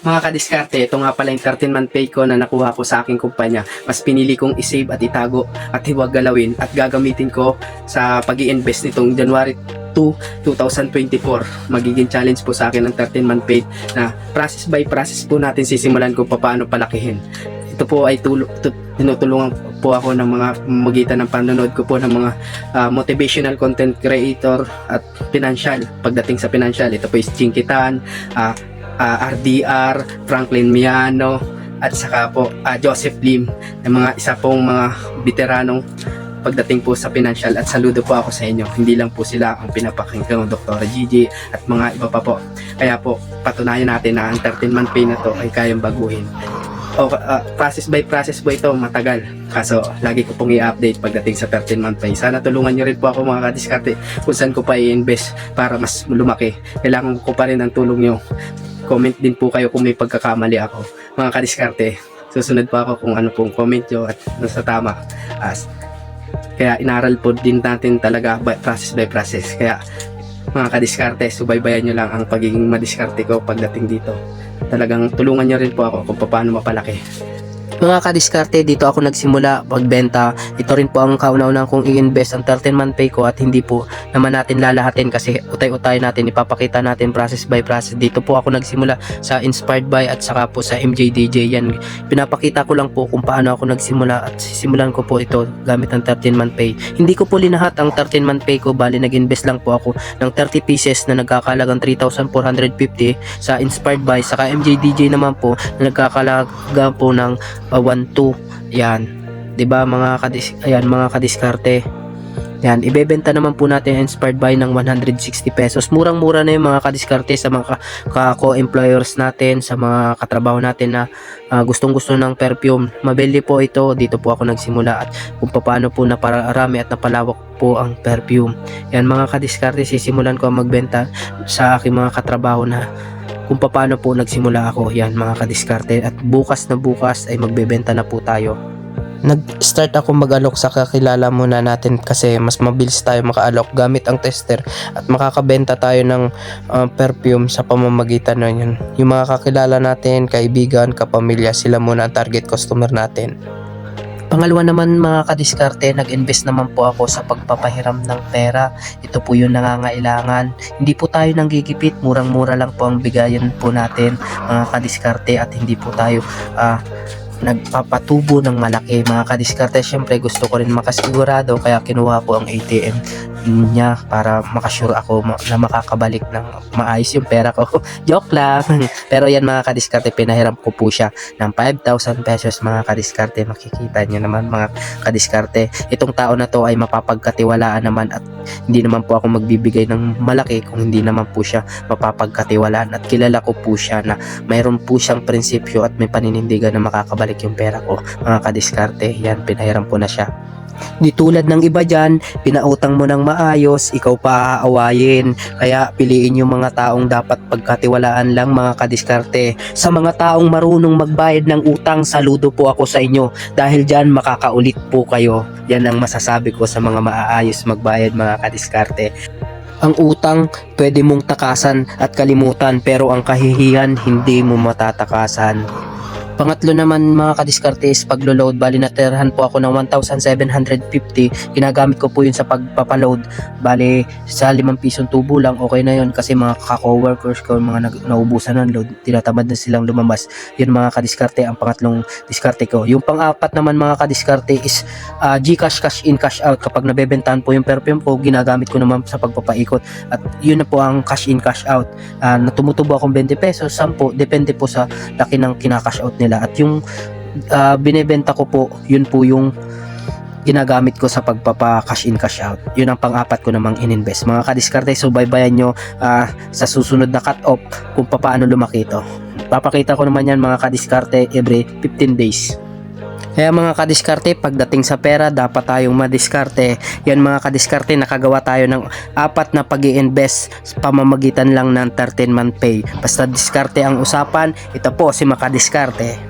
Mga kadiskarte, ito nga pala yung 13-month pay ko na nakuha ko sa aking kumpanya. Mas pinili kong isave at itago at huwag galawin at gagamitin ko sa pag-i-invest nitong January 2, 2024. Magiging challenge po sa akin ang 13-month pay na process by process po natin sisimulan kung paano palakihin. Ito po ay tinutulungan po ako ng mga magitan ng panonood ko po ng mga motivational content creator at financial. Pagdating sa financial, ito po is Chinkitan, RDR, Franklin Miano, at saka po Joseph Lim, ng mga isa pong mga veteranong pagdating po sa financial, at saludo po ako sa inyo. Hindi lang po sila ang pinapakinggan ng Dr. Gigi at mga iba pa po. Kaya po, patunayan natin na ang 13-month pay na to ay kayang baguhin. Process by process po ito, matagal. Kaso, lagi ko pong i-update pagdating sa 13-month pay. Sana tulungan nyo rin po ako mga kadiskarte kung saan ko pa i-invest para mas lumaki. Kailangan ko pa rin ang tulong nyo. Comment din po kayo kung may pagkakamali ako. Mga kadiskarte, susunod po ako kung ano pong comment nyo at nasa tama. Kaya inaral po din natin talaga process by process. Kaya mga kadiskarte, subaybayan nyo lang ang pagiging madiskarte ko pagdating dito. Talagang tulungan nyo rin po ako kung paano mapalaki. Mga kadiskarte, dito ako nagsimula pagbenta. Ito rin po ang kauna-unang kong i-invest ang 13-month pay ko, at hindi po naman natin lalahatin kasi utay-utay natin, ipapakita natin process by process. Dito po ako nagsimula sa Inspired By at saka po sa MJDJ. Yan, pinapakita ko lang po kung paano ako nagsimula, at sisimulan ko po ito gamit ang 13-month pay. Hindi ko po linahat ang 13-month pay ko, bali nag-invest lang po ako ng 30 pieces na nagkakalagang 3,450 sa Inspired By, saka MJDJ naman po na nagkakalaga po ng 1,200. Yan, 'di ba mga kadiskarte? Yan, ibebenta naman po natin Inspired By ng 160 pesos. Murang-mura na yung mga kadiskarte sa mga co-employers natin, sa mga katrabaho natin na gustong-gusto ng perfume. Mabili po ito, dito po ako nagsimula, at kung paano po napararami at napalawak po ang perfume. Yan mga kadiskarte, sisimulan ko ang magbenta sa aking mga katrabaho na kung paano po nagsimula ako. Yan mga kadiskarte, at bukas na bukas ay magbebenta na po tayo. Nag-start ako mag-alok sa kakilala muna natin kasi mas mabilis tayo makaalok gamit ang tester, at makakabenta tayo ng perfume sa pamamagitan na yun. Yung mga kakilala natin, kaibigan, kapamilya, sila muna ang target customer natin. Pangalawa naman mga kadiskarte, nag-invest naman po ako sa pagpapahiram ng pera. Ito po yung nangangailangan. Hindi po tayo nanggigipit, murang-mura lang po ang bigayan po natin mga kadiskarte, at hindi po tayo nagpapatubo ng malaki mga kadiskarte. Syempre gusto ko rin makasigurado, kaya kinuha ko ang ATM niya para makasure ako na makakabalik ng maayos yung pera ko. Joke lang. Pero yan mga kadiskarte, pinahiram ko po siya ng 5,000 pesos mga kadiskarte. Makikita nyo naman mga kadiskarte, itong tao na to ay mapapagkatiwalaan naman, at hindi naman po ako magbibigay ng malaki kung hindi naman po siya mapapagkatiwalaan, at kilala ko po siya na mayroon po siyang prinsipyo at may paninindigan na makakabalik yung pera ko mga kadiskarte. Yan, pinahiram ko na siya. Di tulad ng iba dyan, pinautang mo ng maayos, ikaw pa aawayin. Kaya piliin yung mga taong dapat pagkatiwalaan lang mga kadiskarte. Sa mga taong marunong magbayad ng utang, saludo po ako sa inyo, dahil dyan makakaulit po kayo. Yan ang masasabi ko sa mga maaayos magbayad mga kadiskarte. Ang utang pwede mong takasan at kalimutan, pero ang kahihiyan hindi mo matatakasan. Pangatlo naman mga kadiskarte is paglo-load. Bali natirahan po ako ng 1,750. Ginagamit ko po yun sa pagpapaload. Bali sa 5 pisong tubo lang, okay na yun, kasi mga ka-coworkers ko, mga naubusan ng load, tinatamad na silang lumabas. Yun mga kadiskarte, ang pangatlong diskarte ko. Yung pang-apat naman mga kadiskarte is Gcash, cash in, cash out. Kapag nabebentahan po yung perfume ko, ginagamit ko naman sa pagpapaikot, at yun na po ang cash in, cash out. Natumutubo akong 20 pesos, 10, depende po sa laki ng kinakash out nila. At yung binebenta ko po, yun po yung ginagamit ko sa pagpapa cash in, cash out. Yun ang pang-apat ko namang in-invest mga kadiskarte. So baybayan nyo sa susunod na cut-off kung paano lumaki ito. Papakita ko naman yan mga kadiskarte every 15 days. Kaya mga kadiskarte, pagdating sa pera, dapat tayong madiskarte. Yan mga kadiskarte, nakagawa tayo ng 4 na pag-i-invest sa pamamagitan lang ng 13-month pay. Basta diskarte ang usapan, ito po si Makadiskarte.